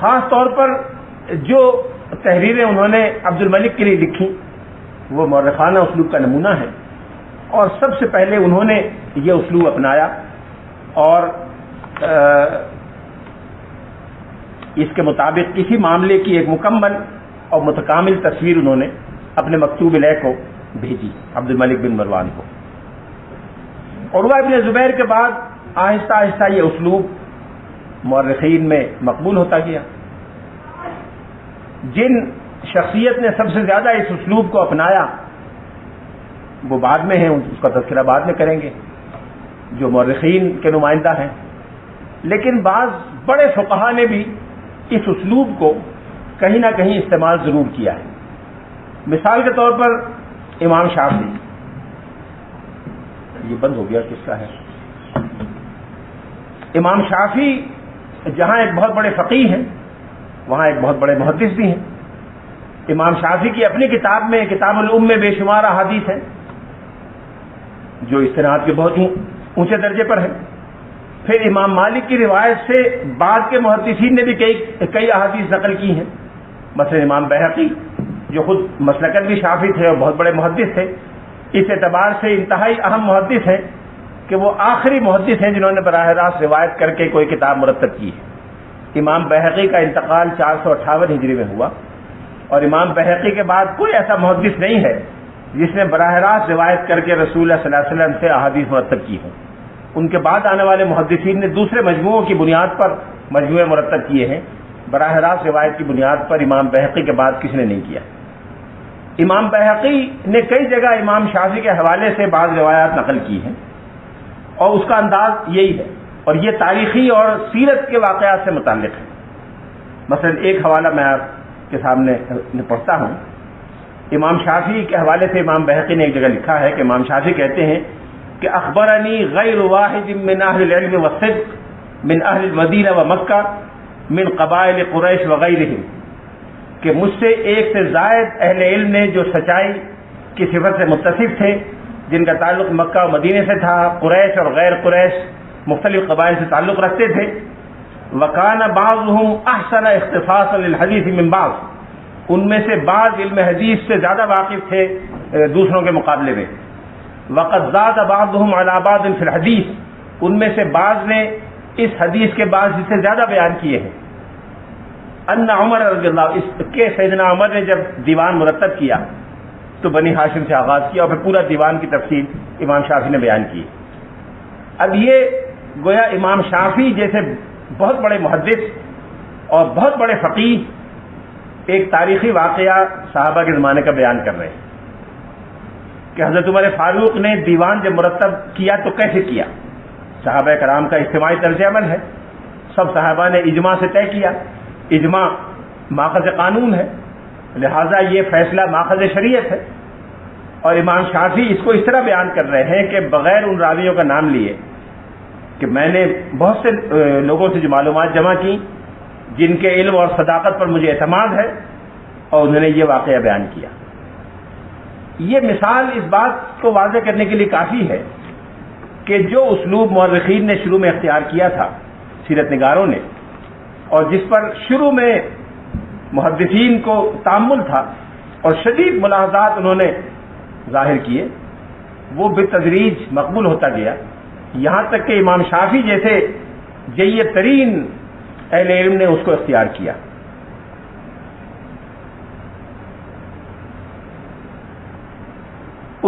خاص طور پر جو تحریریں انہوں نے عبد الملک کے لیے لکھی وہ مورخانہ اسلوب کا نمونہ ہے، اور سب سے پہلے انہوں نے یہ اسلوب اپنایا اور اس کے مطابق کسی معاملے کی ایک مکمل اور متکامل تصویر انہوں نے اپنے مکتوب الیہ کو بھیجی عبد الملک بن مروان کو۔ عروہ ابن زبیر کے بعد آہستہ آہستہ یہ اسلوب مورخین میں مقبول ہوتا گیا۔ جن شخصیت نے سب سے زیادہ اس اسلوب کو اپنایا وہ بعد میں ہیں، اس کا تذکرہ بعد میں کریں گے، جو مورخین کے نمائندہ ہیں، لیکن بعض بڑے فقہا نے بھی اس اسلوب کو کہیں نہ کہیں استعمال ضرور کیا ہے۔ مثال کے طور پر امام شافعی، یہ بند ہو گیا کس کا ہے؟ امام شافعی جہاں ایک بہت بڑے فقیہ ہیں وہاں ایک بہت بڑے محدث بھی ہیں۔ امام شافعی کی اپنی کتاب میں، کتاب الام میں، بے شمار احادیث ہیں جو استناد کے بہت ہی اونچے درجے پر ہیں۔ پھر امام مالک کی روایت سے بعد کے محدثین نے بھی کئی احادیث نقل کی ہیں، مثلا امام بہقی جو خود مسلکن بھی شافعی تھے اور بہت بڑے محدث تھے، اس اعتبار سے انتہائی اہم محدث ہیں کہ وہ آخری محدث ہیں جنہوں نے براہ راست روایت کر کے کوئی کتاب مرتب کی ہے۔ امام بہقی کا انتقال 458 ہجری میں ہوا، اور امام بہقی کے بعد کوئی ایسا محدث نہیں ہے جس نے براہ راست روایت کر کے رسول اللہ صلی اللہ علیہ وسلم سے احادیث مرتب کی ہوں۔ ان کے بعد آنے والے محدثین نے دوسرے مجموعوں کی بنیاد پر مجموعے مرتب کیے ہیں، براہ راست روایت کی بنیاد پر امام بہقی کے بعد کسی نے نہیں کیا۔ امام بہقی نے کئی جگہ امام شافعی کے حوالے سے بعض روایات نقل کی ہیں، اور اس کا انداز یہی ہے، اور یہ تاریخی اور سیرت کے واقعات سے متعلق ہے۔ مثلا ایک حوالہ میں آپ کے سامنے پڑھتا ہوں۔ امام شافعی کے حوالے سے امام بہقی نے ایک جگہ لکھا ہے کہ امام شافعی کہتے ہیں کہ اخبرنی غیر واحد من اہل العلم والصدق من اہل المدینہ و مکہ من قبائل قریش وغیرہم، کہ مجھ سے ایک سے زائد اہل علم نے جو سچائی کی صفت سے متصف تھے، جن کا تعلق مکہ و مدینے سے تھا، قریش اور غیر قریش مختلف قبائل سے تعلق رکھتے تھے۔ وکان بعضهم احسن اختصاصا للحدیث من بعض، ان میں سے بعض علم حدیث سے زیادہ واقف تھے دوسروں کے مقابلے میں۔ وقد زاد بعضهم على بعض في الحدیث، ان میں سے بعض نے اس حدیث کے بعض سے زیادہ بیان کیے ہیں۔ ان عمر رضی اللہ اس کے سیدنا عمر نے جب دیوان مرتب کیا تو بنی ہاشم سے آغاز کیا اور پھر پورا دیوان کی تفصیل امام شافعی نے بیان کی۔ اب یہ گویا امام شافعی جیسے بہت بڑے محدث اور بہت بڑے فقیہ ایک تاریخی واقعہ صحابہ کے زمانے کا بیان کر رہے ہیں کہ حضرت عمر فاروق نے دیوان جب مرتب کیا تو کیسے کیا۔ صحابہ کرام کا اجتماعی طرز عمل ہے، سب صحابہ نے اجماع سے طے کیا، اجماع ماخذ قانون ہے، لہذا یہ فیصلہ ماخذ شریعت ہے، اور امام شافعی اس کو اس طرح بیان کر رہے ہیں کہ بغیر ان راویوں کا نام لیے کہ میں نے بہت سے لوگوں سے جو معلومات جمع کی جن کے علم اور صداقت پر مجھے اعتماد ہے، اور انہوں نے یہ واقعہ بیان کیا۔ یہ مثال اس بات کو واضح کرنے کے لیے کافی ہے کہ جو اسلوب مورخین نے شروع میں اختیار کیا تھا، سیرت نگاروں نے، اور جس پر شروع میں محدثین کو تأمل تھا اور شدید ملاحظات انہوں نے ظاہر کیے، وہ بالتدریج مقبول ہوتا گیا، یہاں تک کہ امام شافعی جیسے جید ترین اہل علم نے اس کو اختیار کیا۔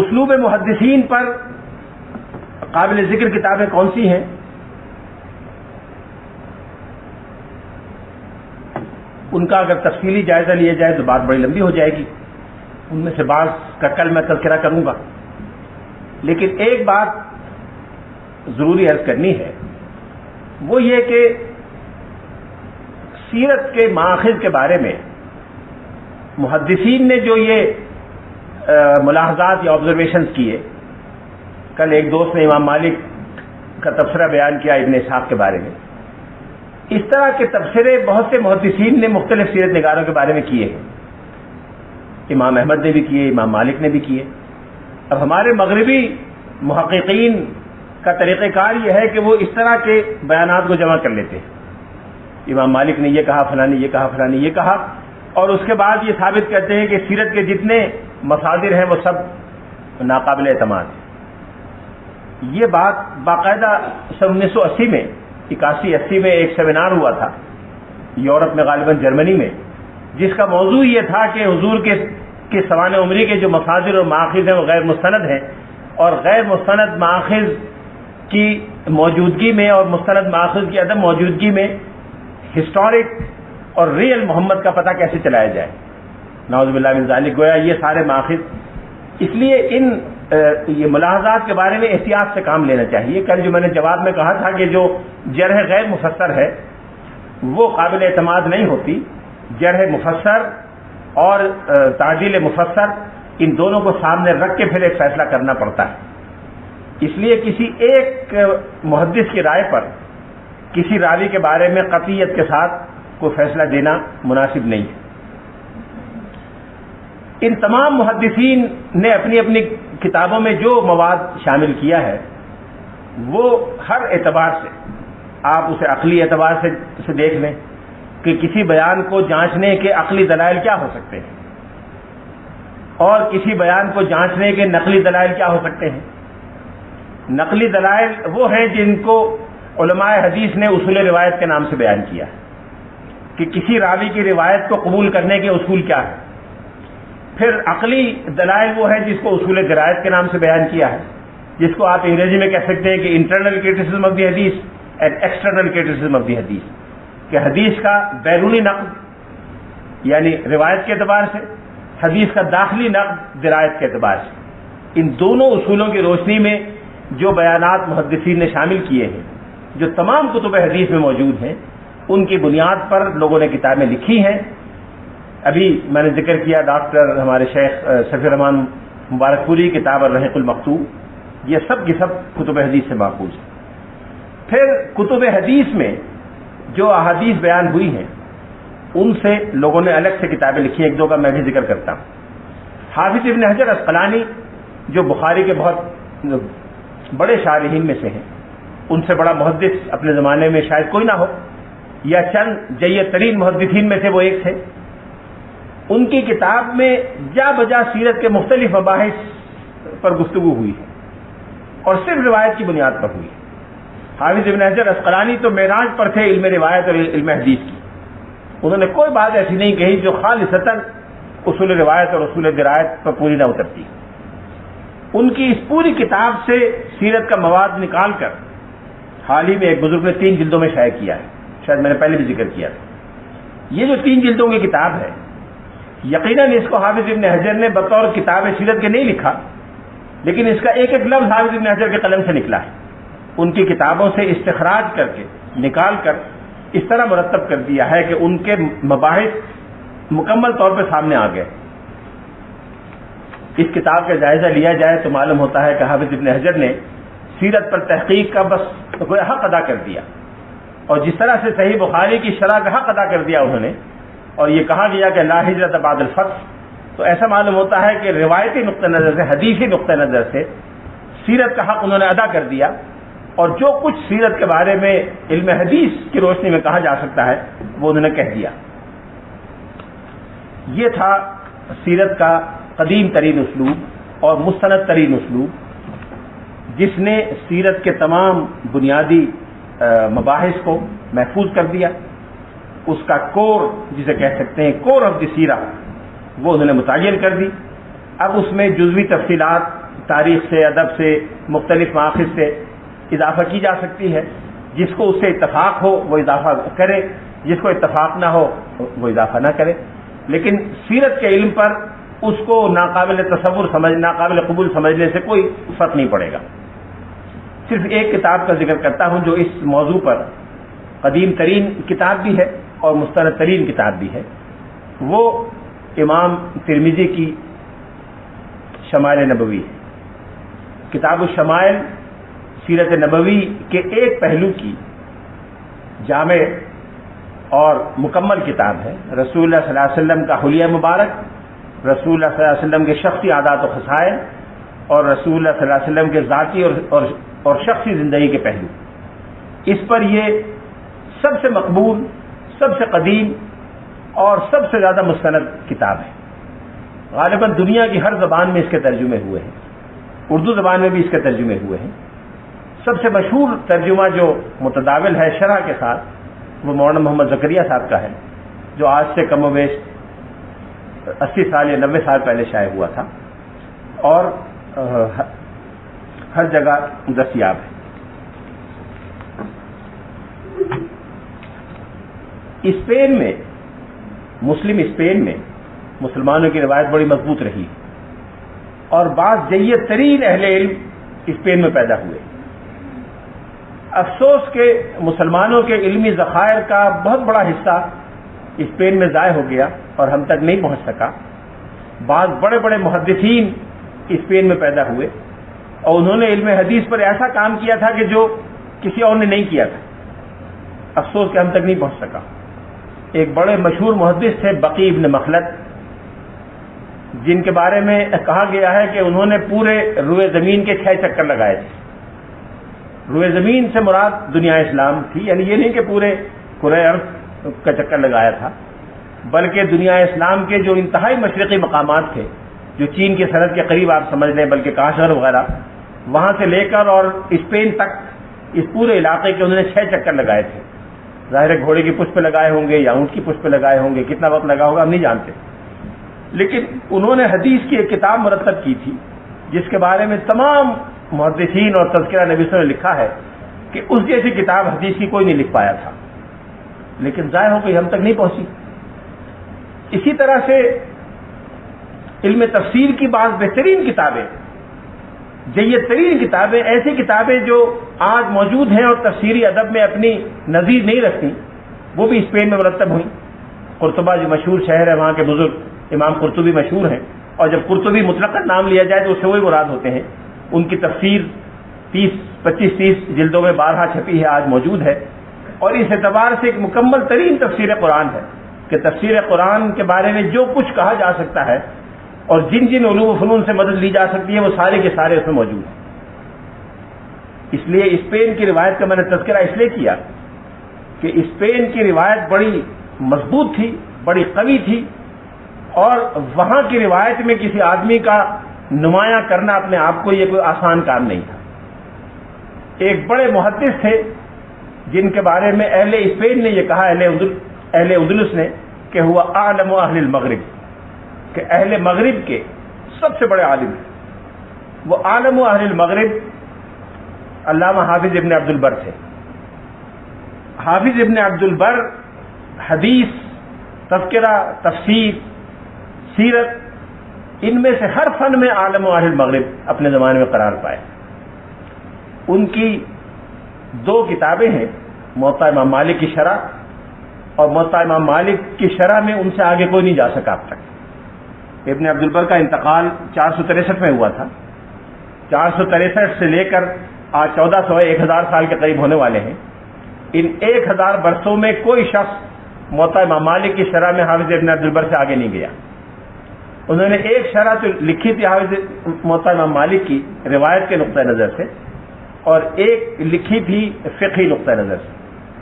اسلوب محدثین پر قابل ذکر کتابیں کون سی ہیں؟ ان کا اگر تفصیلی جائزہ لیا جائے تو بات بڑی لمبی ہو جائے گی، ان میں سے بعض کا کل میں تذکرہ کروں گا، لیکن ایک بات ضروری عرض کرنی ہے، وہ یہ کہ سیرت کے ماخذ کے بارے میں محدثین نے جو یہ ملاحظات یا آبزرویشنز کیے، کل ایک دوست نے امام مالک کا تبصرہ بیان کیا ابن اسحاق کے بارے میں، اس طرح کے تبصرے بہت سے محدثین نے مختلف سیرت نگاروں کے بارے میں کیے ہیں، امام احمد نے بھی کیے، امام مالک نے بھی کیے۔ اب ہمارے مغربی محققین کا طریقہ کار یہ ہے کہ وہ اس طرح کے بیانات کو جمع کر لیتے ہیں، امام مالک نے یہ کہا، فلاں نے یہ کہا، فلاں نے یہ کہا، اور اس کے بعد یہ ثابت کرتے ہیں کہ سیرت کے جتنے مصادر ہیں وہ سب ناقابل اعتماد ہیں۔ یہ بات باقاعدہ سن 1980 میں 81-80 میں ایک سیمینار ہوا تھا یورپ میں، غالباً جرمنی میں، جس کا موضوع یہ تھا کہ حضور کے سوانح عمری کے جو مصادر اور مآخذ ہیں وہ غیر مستند ہیں، اور غیر مستند مآخذ کی موجودگی میں اور مستند مآخذ کی عدم موجودگی میں ہسٹورک اور ریئل محمد کا پتہ کیسے چلایا جائے۔ نعوذ باللہ من ذالک، گویا یہ سارے مآخذ، اس لیے یہ ملاحظات کے بارے میں احتیاط سے کام لینا چاہیے۔ کل جو میں نے جواب میں کہا تھا کہ جو جرح غیر مفسر ہے وہ قابل اعتماد نہیں ہوتی، جرح مفسر اور تعدیل مفسر، ان دونوں کو سامنے رکھ کے پھر ایک فیصلہ کرنا پڑتا ہے۔ اس لیے کسی ایک محدث کی رائے پر کسی راوی کے بارے میں قطعیت کے ساتھ کوئی فیصلہ دینا مناسب نہیں ہے۔ ان تمام محدثین نے اپنی اپنی کتابوں میں جو مواد شامل کیا ہے وہ ہر اعتبار سے، آپ اسے عقلی اعتبار سے دیکھ لیں کہ کسی بیان کو جانچنے کے عقلی دلائل کیا ہو سکتے ہیں، اور کسی بیان کو جانچنے کے نقلی دلائل کیا ہو سکتے ہیں۔ نقلی دلائل وہ ہیں جن کو علماء حدیث نے اصول روایت کے نام سے بیان کیا ہے کہ کسی راوی کی روایت کو قبول کرنے کے اصول کیا ہے۔ پھر عقلی دلائل وہ ہیں جس کو اصول درایت کے نام سے بیان کیا ہے، جس کو آپ انگریزی میں کہہ سکتے ہیں کہ انٹرنل کریٹیسزم آف دی حدیث and external criticism of the حدیث، کہ حدیث کا بیرونی نقد یعنی روایت کے اعتبار سے، حدیث کا داخلی نقد درایت کے اعتبار سے۔ ان دونوں اصولوں کی روشنی میں جو بیانات محدثین نے شامل کیے ہیں، جو تمام کتب حدیث میں موجود ہیں، ان کی بنیاد پر لوگوں نے کتابیں لکھی ہیں۔ ابھی میں نے ذکر کیا ڈاکٹر ہمارے شیخ صفی الرحمان مبارک پوری کتاب الرحیق المختوم، یہ سب کی سب کتب حدیث سے ماخوذ ہے۔ پھر کتب حدیث میں جو احادیث بیان ہوئی ہیں ان سے لوگوں نے الگ سے کتابیں لکھی ہیں، ایک دو کا میں بھی ذکر کرتا ہوں۔ حافظ ابن حجر اسقلانی جو بخاری کے بہت بڑے شارحین میں سے ہیں، ان سے بڑا محدث اپنے زمانے میں شاید کوئی نہ ہو، یا چند جید ترین محدثین میں سے وہ ایک تھے۔ ان کی کتاب میں جا بجا سیرت کے مختلف مباحث پر گفتگو ہوئی ہے، اور صرف روایت کی بنیاد پر ہوئی ہے۔ حافظ ابن حجر اسقلانی تو معراج پر تھے علم روایت اور علم حدیث کی، انہوں نے کوئی بات ایسی نہیں کہی جو خالصتاً اصول روایت اور اصول درایت پر پوری نہ اترتی۔ ان کی اس پوری کتاب سے سیرت کا مواد نکال کر حال ہی میں ایک بزرگ نے 3 جلدوں میں شائع کیا ہے، شاید میں نے پہلے بھی ذکر کیا تھا۔ یہ جو 3 جلدوں کی کتاب ہے، یقیناً اس کو حافظ ابن حجر نے بطور کتاب سیرت کے نہیں لکھا، لیکن اس کا ایک ایک لفظ حافظ ابن حجر کے قلم سے نکلا ہے۔ ان کی کتابوں سے استخراج کر کے نکال کر اس طرح مرتب کر دیا ہے کہ ان کے مباحث مکمل طور پہ سامنے آ گئے۔ اس کتاب کا جائزہ لیا جائے تو معلوم ہوتا ہے کہ حافظ ابن حجر نے سیرت پر تحقیق کا بس کوئی حق ادا کر دیا، اور جس طرح سے صحیح بخاری کی شرح کا حق ادا کر دیا انہوں نے، اور یہ کہا گیا کہ لا ہجرت بعد الفتح، تو ایسا معلوم ہوتا ہے کہ روایتی نقطہ نظر سے، حدیثی نقطہ نظر سے سیرت کا حق انہوں نے ادا کر دیا، اور جو کچھ سیرت کے بارے میں علم حدیث کی روشنی میں کہا جا سکتا ہے وہ انہوں نے کہہ دیا۔ یہ تھا سیرت کا قدیم ترین اسلوب اور مستند ترین اسلوب، جس نے سیرت کے تمام بنیادی مباحث کو محفوظ کر دیا۔ اس کا کور جسے کہہ سکتے ہیں کور آف دی سیرہ، وہ انہوں نے متعین کر دی۔ اب اس میں جزوی تفصیلات تاریخ سے، ادب سے، مختلف مآخذ سے اضافہ کی جا سکتی ہے۔ جس کو اس سے اتفاق ہو وہ اضافہ کرے، جس کو اتفاق نہ ہو وہ اضافہ نہ کرے، لیکن سیرت کے علم پر اس کو ناقابل تصور ناقابل قبول سمجھنے سے کوئی فرق نہیں پڑے گا۔ صرف ایک کتاب کا ذکر کرتا ہوں جو اس موضوع پر قدیم ترین کتاب بھی ہے اور مستند ترین کتاب بھی ہے، وہ امام ترمذی کی شمائل نبوی ہے۔ کتاب الشمائل سیرت نبوی کے ایک پہلو کی جامع اور مکمل کتاب ہے۔ رسول اللہ صلی اللہ علیہ وسلم کا حلیہ مبارک، رسول اللہ صلی اللہ علیہ وسلم کے شخصی عادات و خصائل، اور رسول اللہ صلی اللہ علیہ وسلم کے ذاتی اور شخصی زندگی کے پہلو، اس پر یہ سب سے مقبول سب سے قدیم اور سب سے زیادہ مستند کتاب ہے. غالباً دنیا کی ہر زبان میں اس کے ترجمے ہوئے ہیں، اردو زبان میں بھی اس کے ترجمے ہوئے ہیں. سب سے مشہور ترجمہ جو متداول ہے شرح کے ساتھ وہ مولانا محمد زکریا صاحب کا ہے، جو آج سے کم و بیش 80 سال یا 90 سال پہلے شائع ہوا تھا اور ہر جگہ دستیاب ہے. اسپین میں، مسلم اسپین میں مسلمانوں کی روایت بڑی مضبوط رہی اور بعض جید ترین اہل علم اسپین میں پیدا ہوئے. افسوس کہ مسلمانوں کے علمی ذخائر کا بہت بڑا حصہ اسپین میں ضائع ہو گیا اور ہم تک نہیں پہنچ سکا. بعض بڑے بڑے محدثین اسپین میں پیدا ہوئے اور انہوں نے علم حدیث پر ایسا کام کیا تھا کہ جو کسی اور نے نہیں کیا تھا. افسوس کہ ہم تک نہیں پہنچ سکا. ایک بڑے مشہور محدث تھے بقی ابن مخلد، جن کے بارے میں کہا گیا ہے کہ انہوں نے پورے روئے زمین کے 6 چکر لگائے تھے. روئے زمین سے مراد دنیا اسلام تھی، یعنی یہ نہیں کہ پورے کرۂ ارض کا چکر لگایا تھا، بلکہ دنیا اسلام کے جو انتہائی مشرقی مقامات تھے، جو چین کی سرحد کے قریب آپ سمجھ لیں، بلکہ کاشغر وغیرہ، وہاں سے لے کر اور اسپین تک اس پورے علاقے کے انہوں نے 6 چکر لگائے تھے. ظاہر ہے گھوڑے کی پشت پہ لگائے ہوں گے یا اونٹ کی پشت پہ لگائے ہوں گے، کتنا وقت لگا ہوگا ہم نہیں جانتے. لیکن انہوں نے حدیث کی ایک کتاب مرتب کی تھی جس کے بارے میں تمام محدثین اور تذکرہ نبی صلی اللہ علیہ وسلم نے لکھا ہے کہ اس جیسی کتاب حدیث کی کوئی نہیں لکھ پایا تھا، لیکن ضائع ہو گئی، ہم تک نہیں پہنچی. اسی طرح سے علم تفسیر کی بعض بہترین کتابیں، جید ترین کتابیں، ایسی کتابیں جو آج موجود ہیں اور تفسیری ادب میں اپنی نظیر نہیں رکھتی، وہ بھی اسپین میں مرتب ہوئی. قرطبہ جو مشہور شہر ہے، وہاں کے بزرگ امام قرطبی مشہور ہیں، اور جب قرطبی مطلقاً نام لیا جائے تو اس سے وہی مراد ہوتے ہیں. ان کی تفسیر 25-30 جلدوں میں 12 چھپی ہے، آج موجود ہے، اور اس اعتبار سے ایک مکمل ترین تفسیر قرآن ہے کہ تفسیر قرآن کے بارے میں جو کچھ کہا جا سکتا ہے اور جن جن علوم و فنون سے مدد لی جا سکتی ہے وہ سارے کے سارے اس میں موجود ہیں. اس لیے اسپین کی روایت کا میں نے تذکرہ اس لیے کیا کہ اسپین کی روایت بڑی مضبوط تھی، بڑی قوی تھی، اور وہاں کی روایت میں کسی آدمی کا نمایاں کرنا اپنے آپ کو یہ کوئی آسان کام نہیں تھا. ایک بڑے محدث تھے جن کے بارے میں اہل اسپین نے یہ کہا، اہل اندلس نے، کہ ہوا عالم اہل المغرب، کہ اہل مغرب کے سب سے بڑے عالم ہیں. وہ عالم اہل المغرب علامہ حافظ ابن عبد البر تھے. حافظ ابن عبد البر حدیث، تذکرہ، تفسیر، سیرت، ان میں سے ہر فن میں عالم اہل المغرب اپنے زمانے میں قرار پائے. ان کی 2 کتابیں ہیں، موطا امام مالک کی شرح اور موطا امام مالک کی شرح میں ان سے آگے کوئی نہیں جا سکا اب تک. ابن عبد البر کا انتقال 463 میں ہوا تھا. 463 سے لے کر آج 1400-1000 سال کے قریب ہونے والے ہیں. ان 1000 برسوں میں کوئی شخص موطا امام مالک کی شرح میں حافظ ابن عبد البر سے آگے نہیں گیا. انہوں نے ایک شرح تو لکھی تھی حافظ موطا امام مالک کی روایت کے نقطہ نظر سے، اور ایک لکھی تھی فقہی نقطہ نظر سے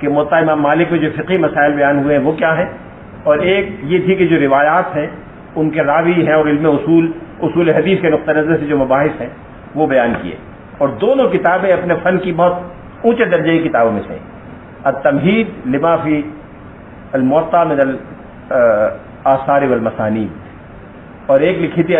کہ موطا امام مالک میں جو فقہی مسائل بیان ہوئے ہیں وہ کیا ہیں، اور ایک یہ تھی کہ جو روایات ہیں ان کے راوی ہیں اور علم اصول حدیث کے نقطہ نظر سے جو مباحث ہیں وہ بیان کیے. اور دونوں کتابیں اپنے فن کی بہت اونچے درجے کی کتابوں میں سے ہیں. التمہید لما فی الموطا من الآثار والمسانید، اور ایک لکھی تھی